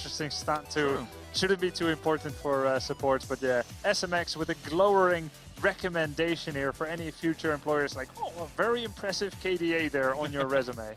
interesting stat too. Shouldn't be too important for supports, but yeah, SMX with a glowering recommendation here for any future employers, like, oh, a very impressive KDA there on your resume.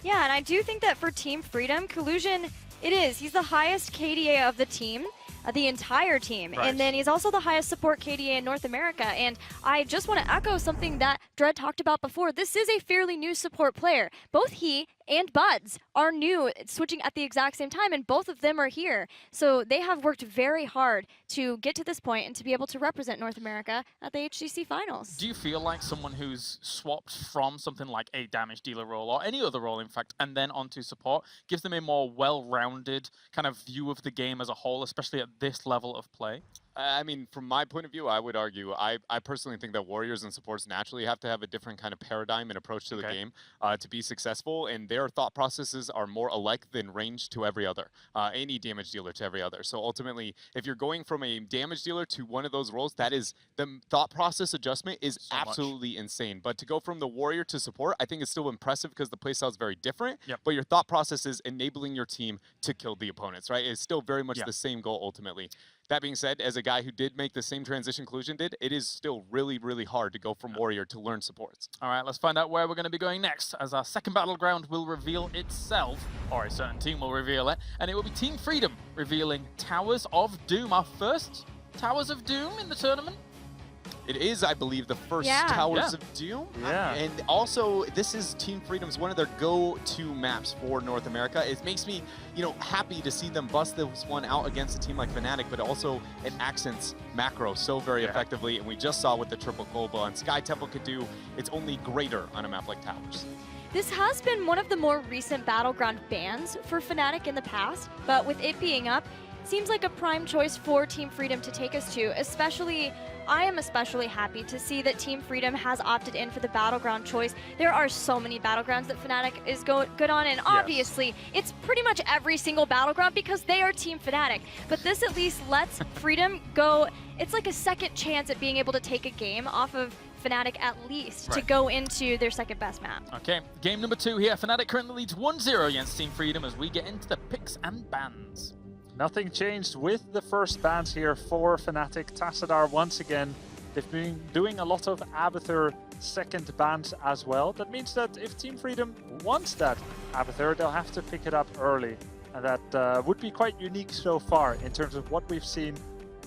Yeah, and I do think that for Team Freedom, Collusion, it is. He's the highest KDA of the team, the entire team. Right. And then he's also the highest support KDA in North America. And I just want to echo something that Dread talked about before. This is a fairly new support player. Both he and Buds are new, switching at the exact same time, and both of them are here. So they have worked very hard to get to this point and to be able to represent North America at the HGC Finals. Do you feel like someone who's swapped from something like a damage dealer role, or any other role in fact, and then onto support, gives them a more well-rounded kind of view of the game as a whole, especially at this level of play? I mean, from my point of view, I would argue, I personally think that warriors and supports naturally have to have a different kind of paradigm and approach to the game to be successful, and their thought processes are more alike than range to every other, any damage dealer to every other. So ultimately, if you're going from a damage dealer to one of those roles, that is, the thought process adjustment is absolutely insane. But to go from the warrior to support, I think is still impressive because the playstyle is very different, but your thought process is enabling your team to kill the opponents, right? It's still very much the same goal ultimately. That being said, as a guy who did make the same transition Collusion did, it is still really, really hard to go from warrior to learn supports. All right, let's find out where we're going to be going next, as our second battleground will reveal itself, or a certain team will reveal it, and it will be Team Freedom revealing Towers of Doom, our first Towers of Doom in the tournament. It is, I believe, the first Towers of Doom. And also, this is Team Freedom's one of their go-to maps for North America. It makes me, you know, happy to see them bust this one out against a team like Fnatic, but also it accents macro so very effectively. And we just saw what the triple Cobra and Sky Temple could do. It's only greater on a map like Towers. This has been one of the more recent Battleground bans for Fnatic in the past, but with it being up, seems like a prime choice for Team Freedom to take us to, especially, I am especially happy to see that Team Freedom has opted in for the Battleground choice. There are so many Battlegrounds that Fnatic is good on, and obviously, it's pretty much every single Battleground because they are Team Fnatic. But this at least lets Freedom go, it's like a second chance at being able to take a game off of Fnatic at least to go into their second best map. Okay, game number 2 here. Fnatic currently leads 1-0 against Team Freedom as we get into the picks and bans. Nothing changed with the first bans here for Fnatic. Tassadar once again, they've been doing a lot of Abathur second bans as well. That means that if Team Freedom wants that Abathur, they'll have to pick it up early. And that would be quite unique so far in terms of what we've seen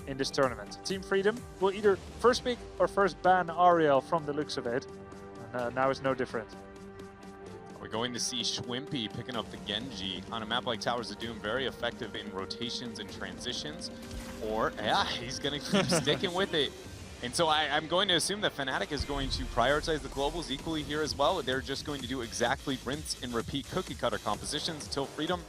in this tournament. Team Freedom will either first pick or first ban Ariel from the looks of it. And now it's no different. We're going to see Schwimpy picking up the Genji on a map like Towers of Doom, very effective in rotations and transitions. Or, yeah, he's going to keep sticking with it. And so I'm going to assume that Fnatic is going to prioritize the globals equally here as well. They're just going to do exactly rinse and repeat cookie cutter compositions until Freedom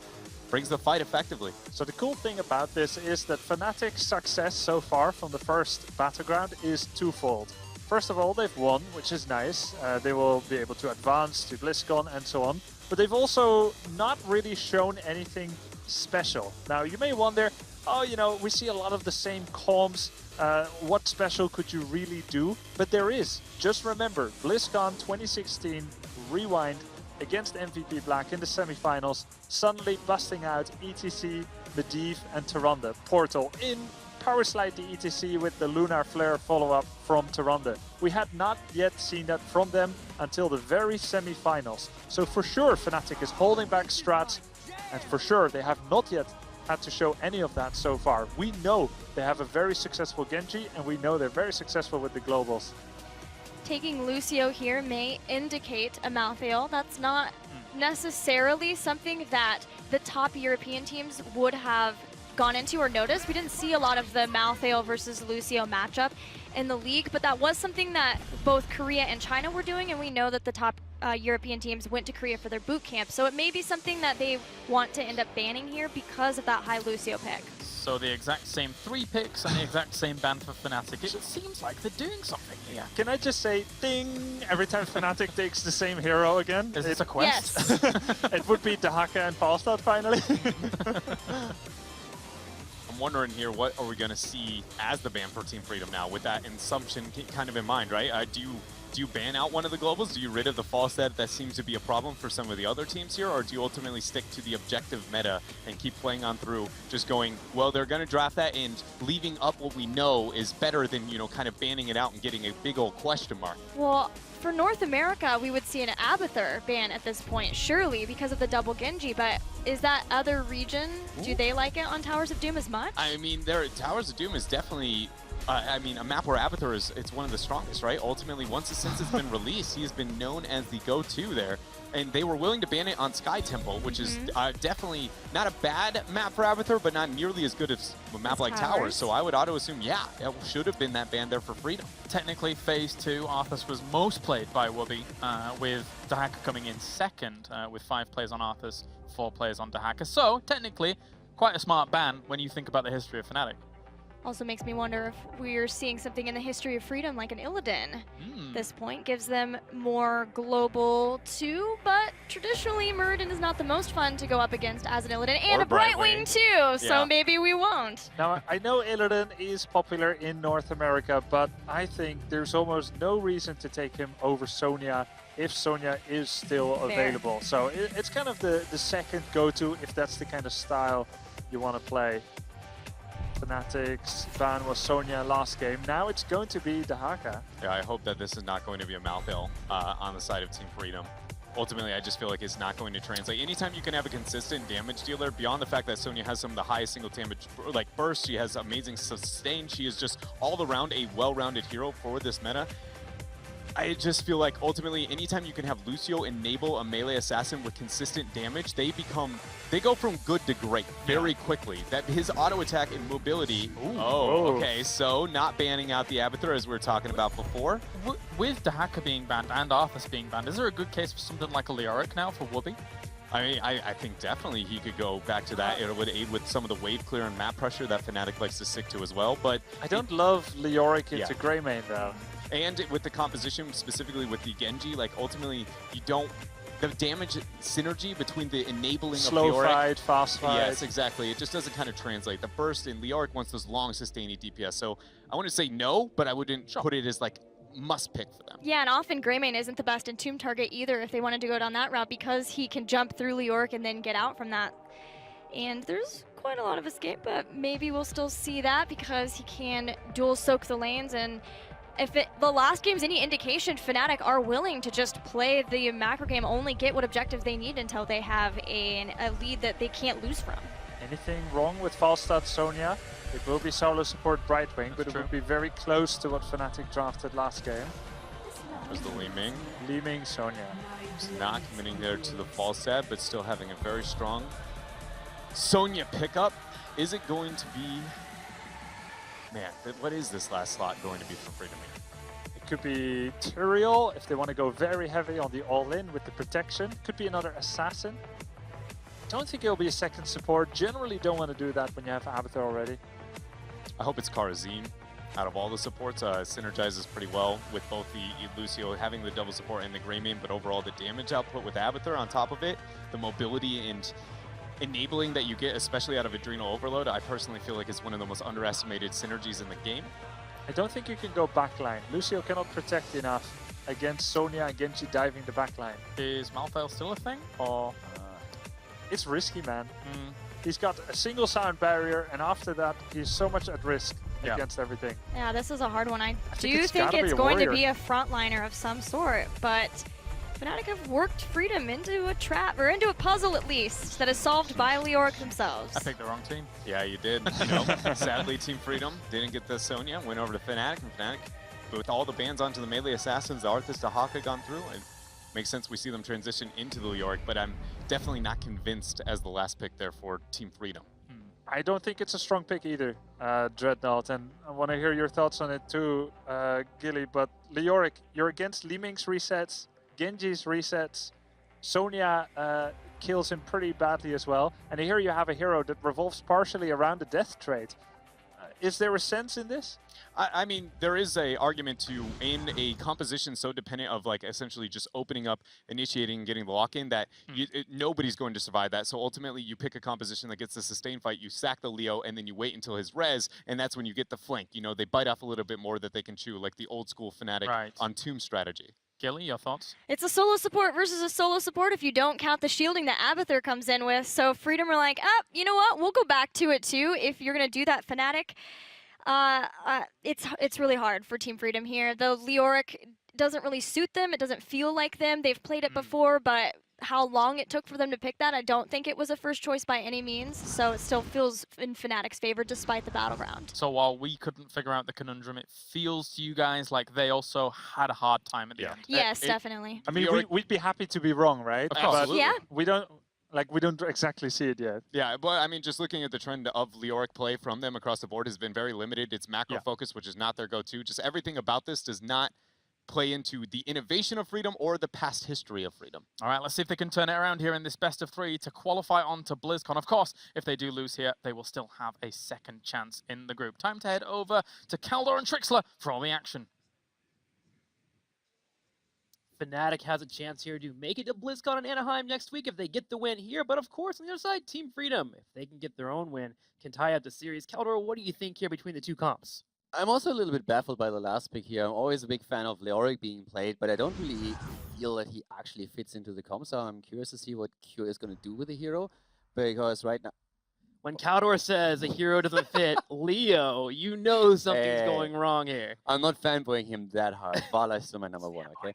brings the fight effectively. So the cool thing about this is that Fnatic's success so far from the first Battleground is twofold. First of all, they've won, which is nice. They will be able to advance to BlizzCon and so on. But they've also not really shown anything special. Now, you may wonder, oh, you know, we see a lot of the same comps. What special could you really do? But there is. Just remember, BlizzCon 2016, Rewind, against MVP Black in the semifinals, suddenly busting out ETC, Medivh, and Tyrande. Portal in Power Slide the ETC with the Lunar Flare follow-up from Tyrande. We had not yet seen that from them until the very semi-finals. So for sure Fnatic is holding back strats, and for sure they have not yet had to show any of that so far. We know they have a very successful Genji, and we know they're very successful with the globals. Taking Lucio here may indicate a Malthael. That's not necessarily something that the top European teams would have gone into or noticed. We didn't see a lot of the Malthael versus Lucio matchup in the league, but that was something that both Korea and China were doing, and we know that the top European teams went to Korea for their boot camp. So it may be something that they want to end up banning here because of that high Lucio pick. So the exact same 3 picks and the exact same ban for Fnatic. It seems like they're doing something here. Can I just say, ding, every time Fnatic takes the same hero again? Is this a quest? Yes. It would be Dahaka and Falstad finally. I'm wondering here, what are we going to see as the ban for Team Freedom now with that assumption kind of in mind, right? Do you ban out one of the globals? Do you rid of the false set that seems to be a problem for some of the other teams here? Or do you ultimately stick to the objective meta and keep playing on through, just going, well, they're going to draft that, and leaving up what we know is better than, you know, kind of banning it out and getting a big old question mark? Well, for North America, we would see an Abathur ban at this point, surely, because of the double Genji, but is that other region, do they like it on Towers of Doom as much? I mean, Towers of Doom is definitely... I mean, a map where Abathur it's one of the strongest, right? Ultimately, once the Sense has been released, he has been known as the go-to there. And they were willing to ban it on Sky Temple, which is definitely not a bad map for Abathur, but not nearly as good as a map like Towers. So I would auto-assume, yeah, it should have been that ban there for Freedom. Technically, Phase 2, Arthas was most played by Wubby, with Dahaka coming in second, with 5 players on Arthas, 4 players on Dahaka. So, technically, quite a smart ban when you think about the history of Fnatic. Also makes me wonder if we're seeing something in the history of Freedom like an Illidan. This point gives them more global too, but traditionally Muradin is not the most fun to go up against as an Illidan, and a Brightwing too, so maybe we won't. Now, I know Illidan is popular in North America, but I think there's almost no reason to take him over Sonya if Sonya is still available. So it's kind of the second go-to if that's the kind of style you want to play. Fnatic's ban was Sonya last game. Now it's going to be Dahaka. Yeah, I hope that this is not going to be a mouth ill on the side of Team Freedom. Ultimately, I just feel like it's not going to translate. Anytime you can have a consistent damage dealer, beyond the fact that Sonya has some of the highest single damage burst, she has amazing sustain, she is just all around a well-rounded hero for this meta. I just feel like ultimately, anytime you can have Lucio enable a melee assassin with consistent damage, they go from good to great very quickly. That his auto attack and mobility. Okay, so not banning out the Abathur as we were talking about before. With Dahaka being banned and Arthas being banned, is there a good case for something like a Leoric now for Wubby? I mean, I think definitely he could go back to that. It would aid with some of the wave clear and map pressure that Fnatic likes to stick to as well. But I don't love Leoric into Greymane though. And with the composition, specifically with the Genji, like ultimately you don't... The damage synergy between the enabling slow of Leoric... fight, fast fight. Yes, exactly. It just doesn't kind of translate. The burst in Leoric wants those long sustaining DPS. So I wouldn't say no, but I wouldn't put it as like must pick for them. Yeah, and often Greymane isn't the best in Tomb Target either if they wanted to go down that route, because he can jump through Leoric and then get out from that. And there's quite a lot of escape, but maybe we'll still see that because he can dual soak the lanes. And if the last game's any indication, Fnatic are willing to just play the macro game, only get what objective they need until they have a lead that they can't lose from. Anything wrong with Falstad Sonya? It will be solo support Brightwing, but it would be very close to what Fnatic drafted last game. There's the Li Ming. Li Ming Sonya. He's not committing there to the false set, but still having a very strong Sonya pickup. Is it going to be... Man, what is this last slot going to be for Freedom here? It could be Tyrael if they want to go very heavy on the all-in with the protection. Could be another assassin. Don't think it'll be a second support. Generally don't want to do that when you have Abathur already. I hope it's Karazim. Out of all the supports, synergizes pretty well with both the Lucio having the double support and the Greymane, but overall the damage output with Abathur on top of it, the mobility and enabling that you get, especially out of Adrenal Overload, I personally feel like is one of the most underestimated synergies in the game. I don't think you can go backline. Lucio cannot protect enough against Sonya and Genji diving the backline. Is Malthael still a thing, or...? It's risky, man. He's got a single sound barrier, and after that, he's so much at risk against everything. Yeah, this is a hard one. I do it's think it's going warrior. to be a frontliner of some sort, but Fnatic have worked Freedom into a trap, or into a puzzle at least, that is solved by Leoric themselves. I picked the wrong team. Yeah, you did. You know, sadly, Team Freedom didn't get the Sonya, went over to Fnatic, and Fnatic, with all the bans onto the melee assassins, the Arthas, the Dahaka gone through, it makes sense we see them transition into the Leoric, but I'm definitely not convinced as the last pick there for Team Freedom. I don't think it's a strong pick either, Dreadnought, and I want to hear your thoughts on it too, Gilly, but Leoric, you're against Li Ming's resets, Genji's resets, Sonya kills him pretty badly as well, and here you have a hero that revolves partially around the death trade. is there a sense in this? I mean, there is a argument to, in a composition so dependent of like essentially just opening up, initiating, getting the lock-in, that nobody's going to survive that. So ultimately, you pick a composition that gets the sustained fight, you sack the Leo, and then you wait until his res, and that's when you get the flank. You know, they bite off a little bit more that they can chew, like the old school Fnatic on Tomb strategy. Gilly, your thoughts? It's a solo support versus a solo support if you don't count the shielding that Abathur comes in with. So Freedom are like, you know what? We'll go back to it too if you're going to do that, Fnatic. It's really hard for Team Freedom here. The Leoric doesn't really suit them. It doesn't feel like them. They've played it before, but how long it took for them to pick that, I don't think it was a first choice by any means. So it still feels in Fnatic's favor despite the battleground. So while we couldn't figure out the conundrum, it feels to you guys like they also had a hard time at the end. Yes, definitely. I mean, we'd be happy to be wrong, right? Of course. But yeah. we don't exactly see it yet. Yeah, but I mean, just looking at the trend of Leoric play from them across the board has been very limited. It's macro focus, which is not their go-to. Just everything about this does not play into the innovation of Freedom or the past history of Freedom. All right, let's see if they can turn it around here in this best of 3 to qualify on to BlizzCon. Of course, if they do lose here, they will still have a second chance in the group. Time to head over to Kaldor and Trixler for all the action. Fnatic has a chance here to make it to BlizzCon in Anaheim next week if they get the win here. But of course, on the other side, Team Freedom, if they can get their own win, can tie up the series. Kaldor, what do you think here between the two comps? I'm also a little bit baffled by the last pick here. I'm always a big fan of Leoric being played, but I don't really feel that he actually fits into the comp, so I'm curious to see what Q is going to do with the hero, because right now... When Kaldor says a hero doesn't fit Leo, you know something's going wrong here. I'm not fanboying him that hard. Vala is still my number 1, okay?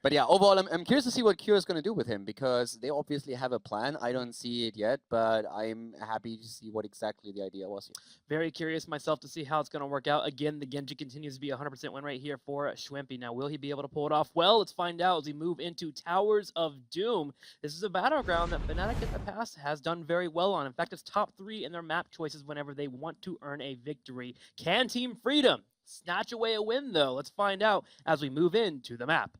But yeah, overall, I'm curious to see what Cure is going to do with him, because they obviously have a plan. I don't see it yet, but I'm happy to see what exactly the idea was here. Very curious myself to see how it's going to work out. Again, the Genji continues to be a 100% win rate here for Schwempy. Now, will he be able to pull it off? Well, let's find out as we move into Towers of Doom. This is a battleground that Fnatic in the past has done very well on. In fact, it's top 3 in their map choices whenever they want to earn a victory. Can Team Freedom snatch away a win, though? Let's find out as we move into the map.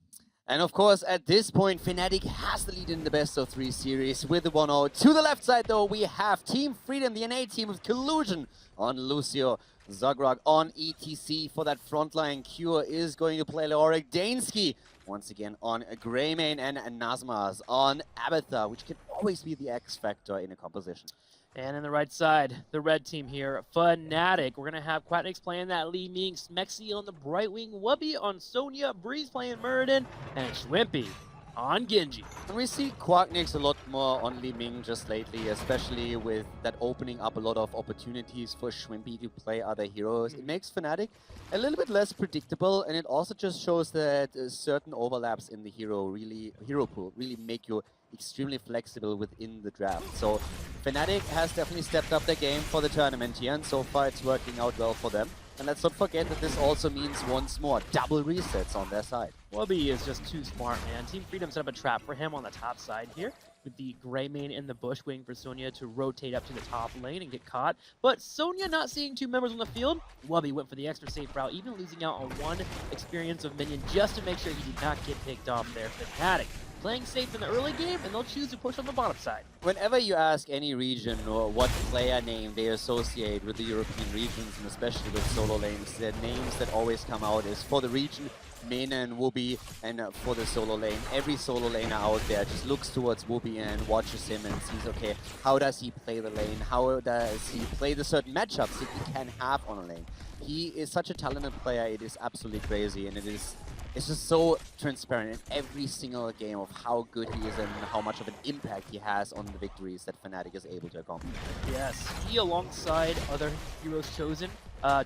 And of course, at this point, Fnatic has the lead in the best of 3 series with the 1-0. To the left side, though, we have Team Freedom, the NA team with Collusion on Lucio. Zagrag on ETC for that frontline. Cure is going to play Leoric. Dansky once again on Greymane, and Nazmaz on Abathur, which can always be the X factor in a composition. And on the right side, the red team here, Fnatic. We're going to have Quatnix playing that Li Ming, Smexy on the Brightwing, Wubby on Sonya, Breeze playing Muradin, and Schwempy on Genji. And we see Quatnix a lot more on Li Ming just lately, especially with that opening up a lot of opportunities for Schwempy to play other heroes. It makes Fnatic a little bit less predictable, and it also just shows that certain overlaps in the hero pool really make you extremely flexible within the draft. So Fnatic has definitely stepped up their game for the tournament here, and so far it's working out well for them. And let's not forget that this also means once more double resets on their side. Wubby is just too smart, man. Team Freedom set up a trap for him on the top side here, with the Greymane in the bush waiting for Sonya to rotate up to the top lane and get caught. But Sonya not seeing 2 members on the field. Wubby went for the extra safe route, even losing out on 1 experience of minion just to make sure he did not get picked off there. Fnatic playing safe in the early game, and they'll choose to push on the bottom side. Whenever you ask any region or what player name they associate with the European regions, and especially with solo lanes, the names that always come out is for the region, Mena and Wubby, and for the solo lane. Every solo laner out there just looks towards Wubby and watches him and sees, okay, how does he play the lane? How does he play the certain matchups that he can have on a lane? He is such a talented player, it is absolutely crazy, and it's just so transparent in every single game of how good he is and how much of an impact he has on the victories that Fnatic is able to accomplish. Yes, he alongside other heroes chosen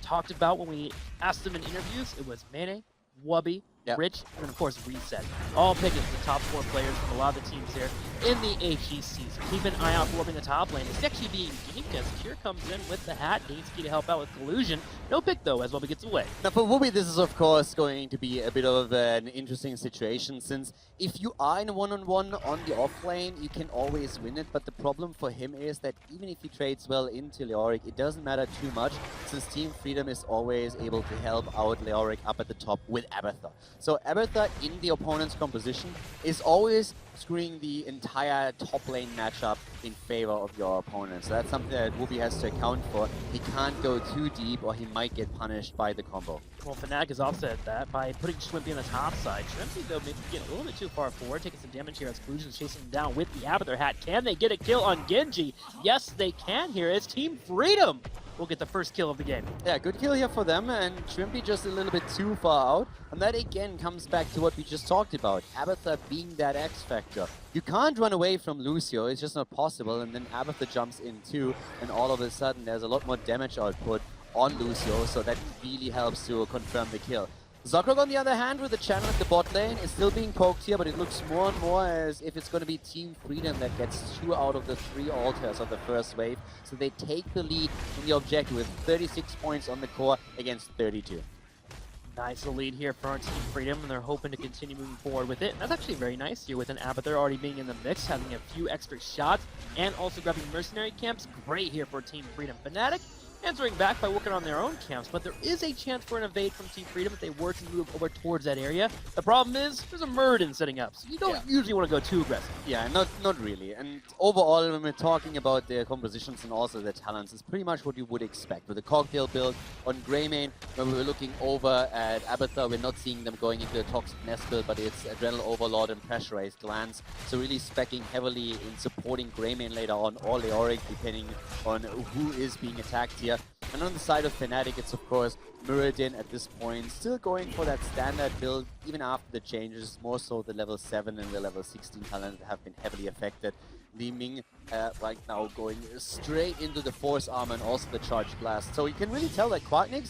talked about when we asked them in interviews, it was Mane, Wubby, Rich, and then of course Reset. All picking the top 4 players from a lot of the teams here in the HGC. So keep an eye out for Wubby in the top lane. It's actually being ganked as Cure comes in with the hat. Dansky to help out with Collusion. No pick though as Wubby gets away. Now for Wubby, this is of course going to be a bit of an interesting situation, since if you are in a one-on-one on the off lane, you can always win it, but the problem for him is that even if he trades well into Leoric, it doesn't matter too much, since Team Freedom is always able to help out Leoric up at the top with Abathur. So Abathur in the opponent's composition is always screwing the entire top lane matchup in favor of your opponent. So that's something that Whoopi has to account for. He can't go too deep or he might get punished by the combo. Well, Fnatic has offset that by putting Shwimpy on the top side. Shwimpy, though, maybe getting a little bit too far forward, taking some damage here as Collusion's chasing him down with the Abathur hat. Can they get a kill on Genji? Yes, they can here. It's Team Freedom will get the first kill of the game. Yeah, good kill here for them, and Shwimpy just a little bit too far out. And that again comes back to what we just talked about, Abathur being that X factor. You can't run away from Lucio, it's just not possible, and then Abathur jumps in too, and all of a sudden there's a lot more damage output on Lucio, so that really helps to confirm the kill. Zokrog, on the other hand, with the channel at the bot lane, is still being poked here, but it looks more and more as if it's going to be Team Freedom that gets 2 out of the 3 altars of the first wave. So they take the lead in the objective with 36 points on the core against 32. Nice lead here for our Team Freedom, and they're hoping to continue moving forward with it. And that's actually very nice here with an Abathur already being in the mix, having a few extra shots, and also grabbing mercenary camps. Great here for Team Freedom. Fnatic answering back by working on their own camps, but there is a chance for an evade from Team Freedom if they were to move over towards that area. The problem is, there's a Muradin setting up, so you don't usually want to go too aggressive. Yeah, not really. And overall, when we're talking about their compositions and also their talents, it's pretty much what you would expect. With the cocktail build on Greymane, when we were looking over at Abathur, we're not seeing them going into a Toxic Nest build, but it's Adrenal Overlord and Pressurized Glance. So really speccing heavily in supporting Greymane later on, or Leoric, depending on who is being attacked here. And on the side of Fnatic, it's of course Muradin at this point, still going for that standard build, even after the changes, more so the level 7 and the level 16 talent have been heavily affected. Li Ming right now going straight into the Force Armor and also the Charge Blast. So you can really tell that Quacknix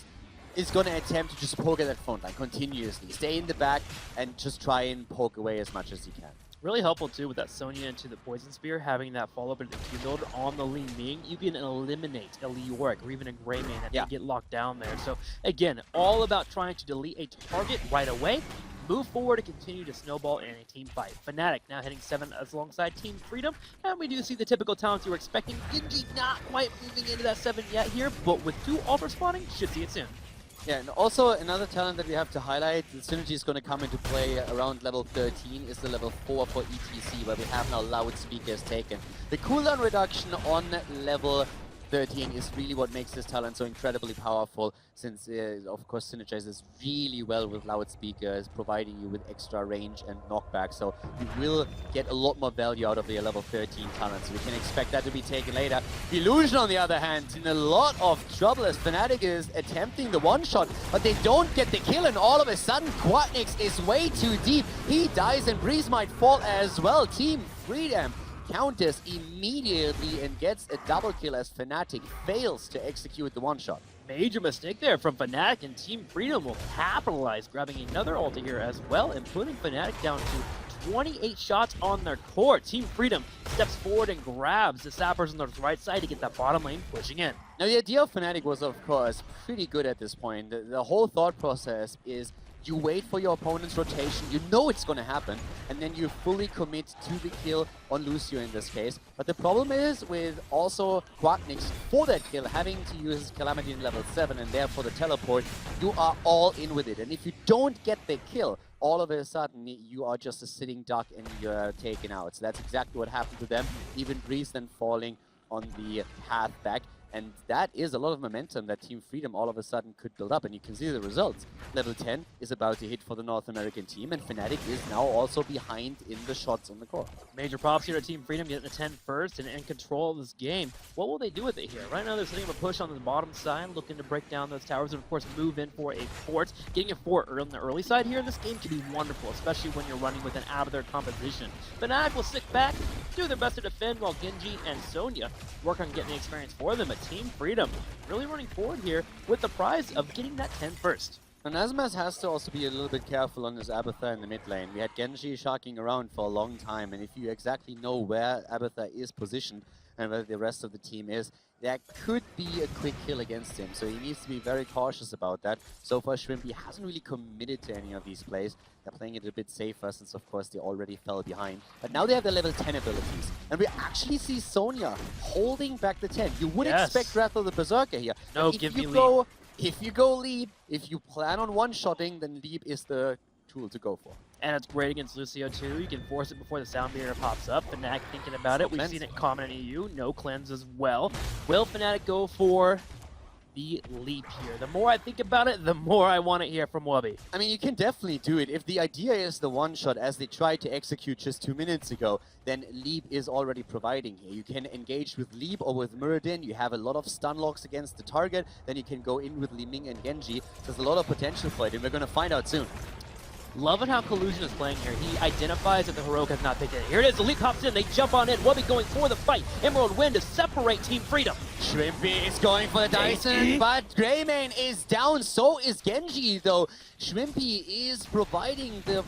is going to attempt to just poke at that front line continuously, stay in the back and just try and poke away as much as he can. Really helpful too with that Sonya into the Poison Spear, having that follow-up into the Q build on the Li Ming. You can eliminate a Leoric or even a Greymane that may get locked down there. So again, all about trying to delete a target right away, move forward and continue to snowball in a team fight. Fnatic now hitting 7 as alongside Team Freedom, and we do see the typical talents you were expecting. Genji not quite moving into that 7 yet here, but with 2 altar spawning, should see it soon. Yeah, and also another talent that we have to highlight, the synergy is going to come into play around level 13, is the level 4 for ETC, where we have now loudspeakers taken. The cooldown reduction on level 13 is really what makes this talent so incredibly powerful, since of course synergizes really well with loudspeakers, providing you with extra range and knockback. So you will get a lot more value out of the level 13 talents. We can expect that to be taken later. Illusion, on the other hand, in a lot of trouble as Fnatic is attempting the one-shot, but they don't get the kill, and all of a sudden Quacknix is way too deep. He dies and Breeze might fall as well. Team Freedom counters immediately and gets a double kill as Fnatic fails to execute the one-shot. Major mistake there from Fnatic, and Team Freedom will capitalize, grabbing another ulti here as well and putting Fnatic down to 28 shots on their core. Team Freedom steps forward and grabs the sappers on the right side to get that bottom lane pushing in. Now the idea of Fnatic was of course pretty good at this point. The whole thought process is you wait for your opponent's rotation, you know it's going to happen, and then you fully commit to the kill on Lucio in this case. But the problem is with also Quacknix, for that kill, having to use his Calamity in level 7 and therefore the teleport, you are all in with it. And if you don't get the kill, all of a sudden you are just a sitting duck and you're taken out. So that's exactly what happened to them. Even Breeze then falling on the path back. And that is a lot of momentum that Team Freedom all of a sudden could build up, and you can see the results. Level 10 is about to hit for the North American team, and Fnatic is now also behind in the shots on the core. Major props here to Team Freedom, getting the 10 first and in control of this game. What will they do with it here? Right now they're setting up a push on the bottom side, looking to break down those towers and of course move in for a fort. Getting a fort on the early side here in this game can be wonderful, especially when you're running with an Abathur composition. Fnatic will sit back, do their best to defend, while Genji and Sonya work on getting the experience for them. Team Freedom really running forward here with the prize of getting that 10 first. And Asmas has to also be a little bit careful on his Abathur in the mid lane. We had Genji sharking around for a long time, and if you exactly know where Abathur is positioned and where the rest of the team is, there could be a quick kill against him, so he needs to be very cautious about that. So far, Shwimpy hasn't really committed to any of these plays. They're playing it a bit safer since, of course, they already fell behind. But now they have the level 10 abilities, and we actually see Sonya holding back the 10. You would expect Wrath of the Berserker here. No, give me Leap. If you go Leap, if you plan on one-shotting, then Leap is the tool to go for. And it's great against Lucio too. You can force it before the sound barrier pops up. Fnatic thinking about it. We've seen it common in EU. No cleanse as well. Will Fnatic go for the leap here? The more I think about it, the more I want to hear from Wubby. I mean, you can definitely do it. If the idea is the one-shot as they tried to execute just 2 minutes ago, then Leap is already providing here. You can engage with Leap or with Muradin. You have a lot of stun locks against the target. Then you can go in with Li Ming and Genji. There's a lot of potential for it, and we're going to find out soon. Loving how Collusion is playing here. He identifies that the Heroic has not picked it. Here it is, the leap hops in, they jump on in. Wubby going for the fight. Emerald Wind to separate Team Freedom. Shrimpy is going for the Dyson, but Greymane is down. So is Genji, though. Shrimpy is providing the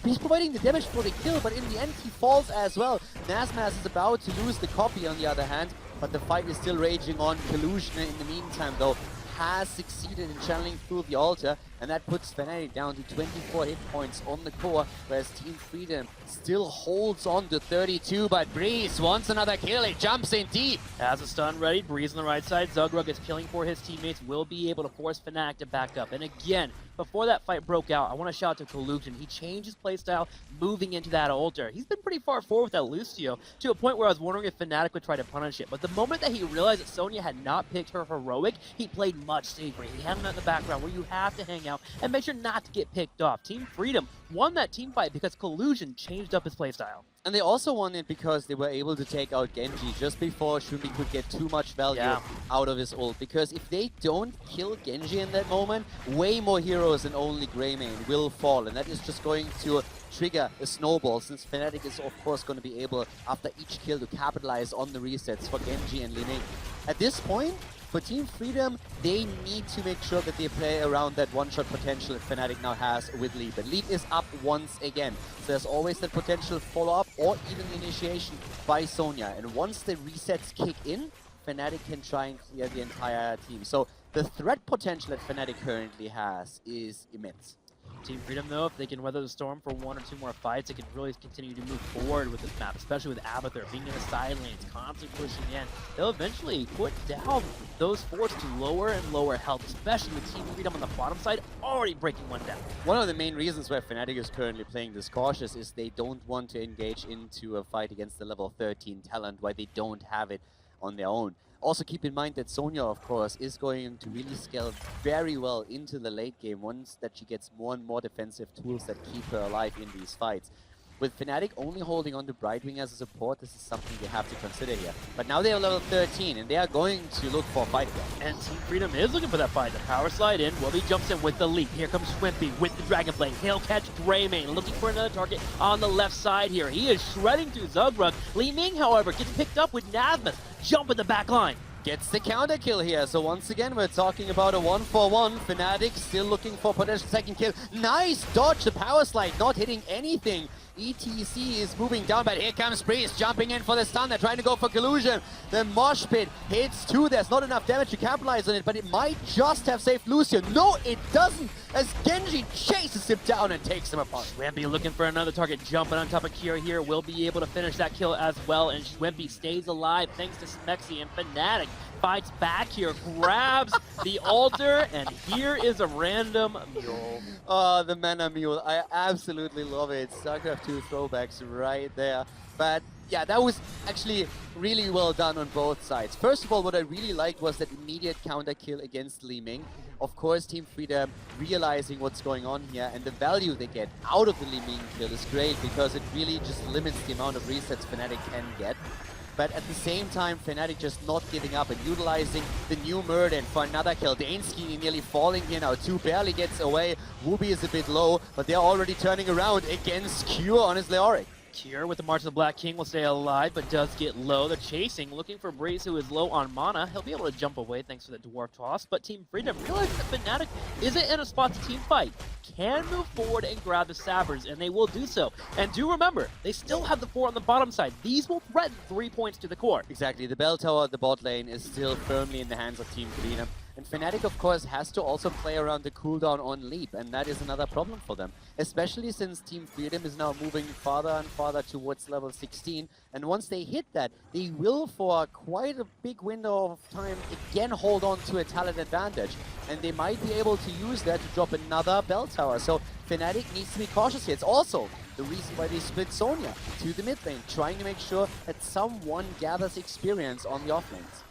he's providing the damage for the kill, but in the end he falls as well. Nazmas is about to lose the copy on the other hand, but the fight is still raging on. Collusion in the meantime, though, has succeeded in channeling through the altar, and that puts Fnatic down to 24 hit points on the core, whereas Team Freedom still holds on to 32, but Breeze wants another kill. He jumps in deep. Has a stun ready, Breeze on the right side. Zugrug is killing for his teammates, will be able to force Fnatic to back up. And again, before that fight broke out, I want to shout out to Collusion. He changed his playstyle moving into that altar. He's been pretty far forward with that Lucio, to a point where I was wondering if Fnatic would try to punish it. But the moment that he realized that Sonya had not picked her Heroic, he played much safer. He had him in the background where you have to hang out and make sure not to get picked off. Team Freedom won that team fight because Collusion changed up his playstyle. And they also won it because they were able to take out Genji just before Shumi could get too much value out of his ult. Because if they don't kill Genji in that moment, way more heroes than only Greymane will fall. And that is just going to trigger a snowball, since Fnatic is of course going to be able, after each kill, to capitalize on the resets for Genji and Li Ming. At this point, for Team Freedom, they need to make sure that they play around that one-shot potential that Fnatic now has with Leap. But Leap is up once again, so there's always that potential follow-up or even the initiation by Sonya. And once the resets kick in, Fnatic can try and clear the entire team. So the threat potential that Fnatic currently has is immense. Team Freedom, though, if they can weather the storm for 1 or 2 more fights, they can really continue to move forward with this map, especially with Abathur being in the side lanes, constantly pushing in. They'll eventually put down those forts to lower and lower health, especially with Team Freedom on the bottom side, already breaking one down. One of the main reasons why Fnatic is currently playing this cautious is they don't want to engage into a fight against the level 13 talent, why they don't have it on their own. Also keep in mind that Sonya, of course, is going to really scale very well into the late game once that she gets more and more defensive tools that keep her alive in these fights. With Fnatic only holding on to Brightwing as a support, this is something they have to consider here. But now they are level 13, and they are going to look for a fight again. And Team Freedom is looking for that fight. The power slide in, Wubby jumps in with the leap. Here comes Swimpy with the Dragon Blade. He'll catch Greymane, looking for another target on the left side here. He is shredding through Zugrug. Li Ming, however, gets picked up with Nazmus. Jump in the back line. Gets the counter kill here, so once again we're talking about a 1-for-1. Fnatic still looking for potential second kill. Nice dodge, the power slide not hitting anything. ETC is moving down, but here comes Breeze jumping in for the stun. They're trying to go for Collusion. The mosh pit hits 2. There's not enough damage to capitalize on it, but it might just have saved Lucio. No, it doesn't, as Genji chases him down and takes him apart. Schwempy looking for another target, jumping on top of Kira here, will be able to finish that kill as well, and Schwempy stays alive thanks to Smexy, and Fnatic fights back here, grabs the altar, and here is a random mule. Oh, the mana mule. I absolutely love it. StarCraft 2 throwbacks right there. But yeah, that was actually really well done on both sides. First of all, what I really liked was that immediate counter kill against Li Ming. Of course, Team Freedom realizing what's going on here, and the value they get out of the Li Ming kill is great because it really just limits the amount of resets Fnatic can get. But at the same time, Fnatic just not giving up and utilizing the new Muradin for another kill. Dainsky nearly falling here now. 2 barely gets away. Wubby is a bit low, but they're already turning around against Cure on his Leoric. Cure with the March of the Black King will stay alive, but does get low. They're chasing, looking for Breeze, who is low on mana. He'll be able to jump away thanks to the Dwarf Toss, but Team Freedom realizes that Fnatic isn't in a spot to team fight. Can move forward and grab the Sabers, and they will do so. And do remember, they still have the 4 on the bottom side. These will threaten 3 points to the core. Exactly, the bell tower at the bot lane is still firmly in the hands of Team Freedom. And Fnatic, of course, has to also play around the cooldown on Leap, and that is another problem for them. Especially since Team Freedom is now moving farther and farther towards level 16, and once they hit that, they will, for quite a big window of time, again hold on to a talent advantage. And they might be able to use that to drop another bell tower. So Fnatic needs to be cautious here. It's also the reason why they split Sonya to the mid lane, trying to make sure that someone gathers experience on the off lanes.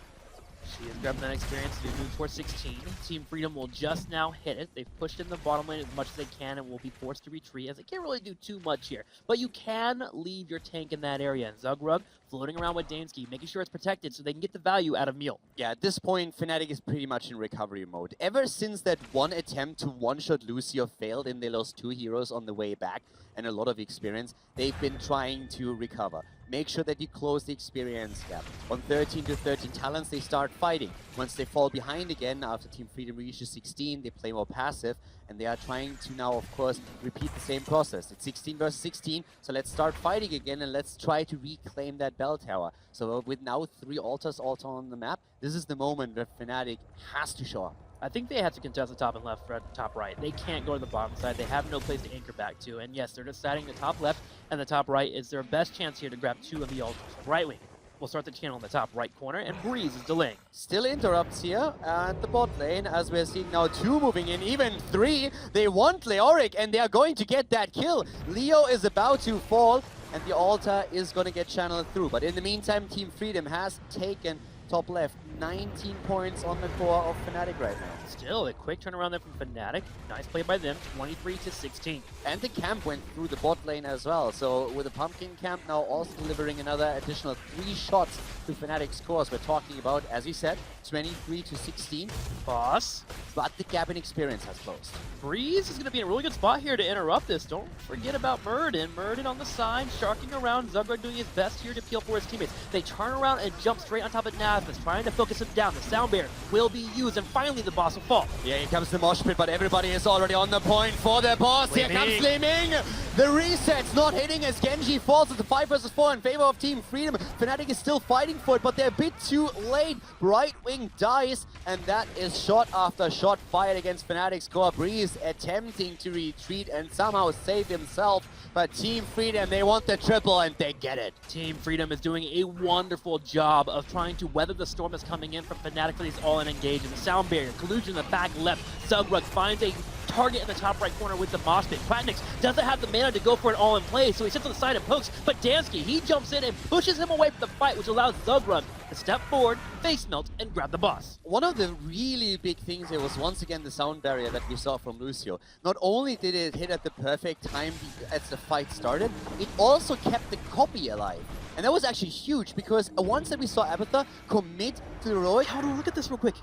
She is grabbing that experience to move towards 16. Team Freedom will just now hit it. They've pushed in the bottom lane as much as they can and will be forced to retreat, as they can't really do too much here. But you can leave your tank in that area. And Zugrug floating around with Dansky, making sure it's protected so they can get the value out of Mule. Yeah, at this point, Fnatic is pretty much in recovery mode. Ever since that one attempt to one-shot Lucio failed and they lost 2 heroes on the way back and a lot of experience, they've been trying to recover. Make sure that you close the experience gap. On 13 to 13 talents, they start fighting. Once they fall behind again, after Team Freedom reaches 16, they play more passive, and they are trying to now, of course, repeat the same process. It's 16 versus 16, so let's start fighting again, and let's try to reclaim that bell tower. So with now 3 altars on the map, this is the moment where Fnatic has to show up. I think they have to contest the top and left, top right. They can't go to the bottom side. They have no place to anchor back to. And yes, they're deciding the top left and the top right is their best chance here to grab 2 of the altars. Right wing will start the channel in the top right corner, and Breeze is delaying. Still interrupts here at the bot lane, as we're seeing now 2 moving in, even 3. They want Leoric, and they are going to get that kill. Leo is about to fall, and the altar is going to get channeled through. But in the meantime, Team Freedom has taken top left, 19 points on the core of Fnatic right now. Still, a quick turnaround there from Fnatic. Nice play by them, 23 to 16. And the camp went through the bot lane as well. So with the Pumpkin camp now also delivering another additional 3 shots to Fnatic's cores. We're talking about, as you said, 23 to 16. Boss. But the gap in experience has closed. Breeze is going to be in a really good spot here to interrupt this. Don't forget about Murden. Murden on the side, sharking around. Zugrug doing his best here to peel for his teammates. They turn around and jump straight on top of Nazmus, trying to focus him down. The sound barrier will be used, and finally the boss will fall. Yeah, here comes the mosh pit, but everybody is already on the point for the boss. Here comes Li Ming. The reset's not hitting as Genji falls at the 5 versus 4 in favor of Team Freedom. Fnatic is still fighting for it, but they're a bit too late. Brightwing dies, and that is shot after shot fired against Fnatic's core. Breeze attempting to retreat and somehow save himself, but Team Freedom, they want the triple, and they get it. Team Freedom is doing a wonderful job of trying to weather the storm that's coming in from Fnatic for these all-in engages. The sound barrier, collusion in the back left. Zugrug finds a target in the top right corner with the mosh pit. Platnix doesn't have the mana to go for an all-in play, so he sits on the side and pokes, but Dansky, he jumps in and pushes him away from the fight, which allows Zugrug to step forward, face melt, and grab the boss. One of the really big things here was once again the sound barrier that we saw from Lucio. Not only did it hit at the perfect time as the fight started, it also kept the copy alive. And that was actually huge, because once that we saw Abathur commit to the heroic... How do we look at this real quick?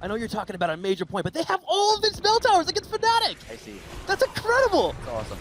I know you're talking about a major point, but they have all of its bell towers against Fnatic! I see. That's incredible! That's awesome.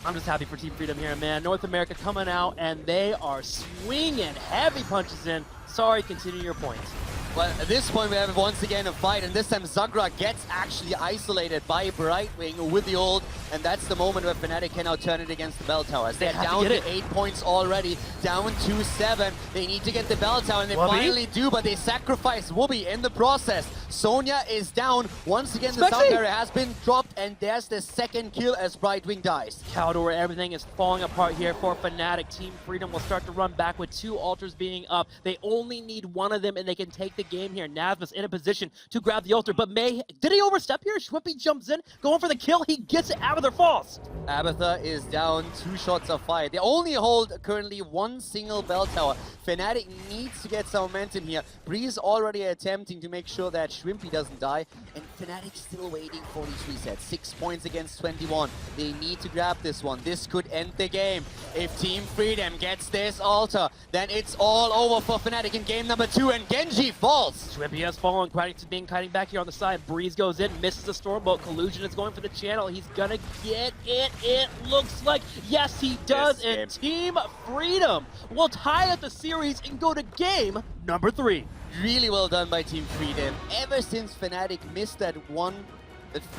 I'm just happy for Team Freedom here, man. North America coming out, and they are swinging heavy punches in. Sorry, continue your points. Well, at this point we have once again a fight, and this time Zugrug gets actually isolated by Brightwing with the ult, and that's the moment where Fnatic can now turn it against the bell towers. They're down to 8 points already, down to 7. They need to get the bell tower, and they finally do, but they sacrifice Wooby in the process. Sonya is down. Once again, the sound barrier has been dropped, and there's the second kill as Brightwing dies. Caldor, everything is falling apart here for Fnatic. Team Freedom will start to run back with 2 altars being up. They only need one of them, and they can take the game here. Nazmus in a position to grab the altar, but did he overstep here? Schwimpy jumps in, going for the kill. He gets it. Abathur falls. Abathur is down, 2 shots of fire. They only hold currently 1 single bell tower. Fnatic needs to get some momentum here. Breeze already attempting to make sure that Schwimpy doesn't die, and Fnatic still waiting for these resets. 6 points against 21. They need to grab this one. This could end the game. If Team Freedom gets this altar, then it's all over for Fnatic in game number 2, and Genji falls. Schwimpy has fallen, being kiting back here on the side. Breeze goes in, misses the Stormbolt. Collusion is going for the channel. He's gonna get it. It looks like, yes, he does. And Team Freedom will tie up the series and go to game number 3. Really well done by Team Freedom. Ever since Fnatic missed that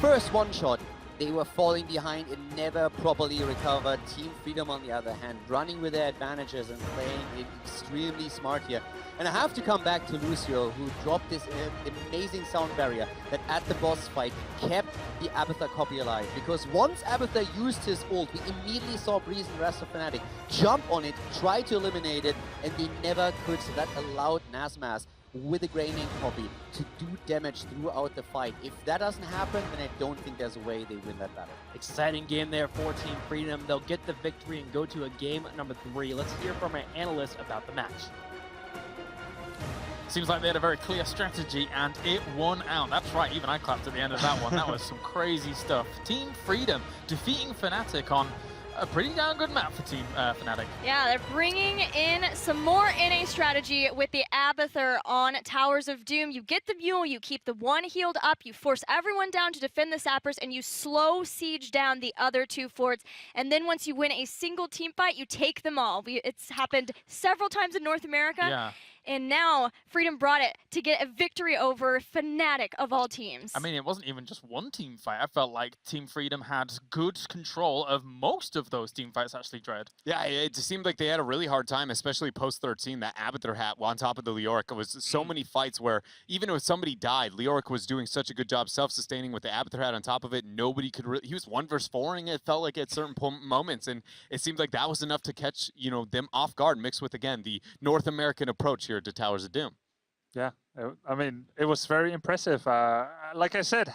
first one shot, they were falling behind and never properly recovered. Team Freedom, on the other hand, running with their advantages and playing it extremely smart here. And I have to come back to Lucio, who dropped this amazing sound barrier that at the boss fight kept the Abathur copy alive. Because once Abathur used his ult, we immediately saw Breeze and the rest of Fnatic jump on it, try to eliminate it, and they never could. So that allowed Nasmas with a Grey Name copy to do damage throughout the fight. If that doesn't happen, then I don't think there's a way they win that battle. Exciting game there for Team Freedom. They'll get the victory and go to a game number 3. Let's hear from our analyst about the match. Seems like they had a very clear strategy and it won out. That's right, even I clapped at the end of that one. That was some crazy stuff. Team Freedom defeating Fnatic on a pretty damn good map for Team Fnatic. Yeah, they're bringing in some more NA strategy with the Abathur on Towers of Doom. You get the Mule, you keep the one healed up, you force everyone down to defend the Sappers, and you slow siege down the other 2 forts. And then once you win a single team fight, you take them all. It's happened several times in North America. Yeah. And now Freedom brought it to get a victory over Fnatic of all teams. I mean, it wasn't even just one team fight. I felt like Team Freedom had good control of most of those team fights, actually, Dread. Yeah, it just seemed like they had a really hard time, especially post-13. That Abathur hat on top of the Leoric. It was so many fights where even if somebody died, Leoric was doing such a good job self-sustaining with the Abathur hat on top of it. Nobody could really... He was 1 versus 4ing, it felt like, at certain moments. And it seemed like that was enough to catch, you know, them off guard, mixed with, again, the North American approach here to Towers of Doom. Yeah, I mean, it was very impressive. Like I said,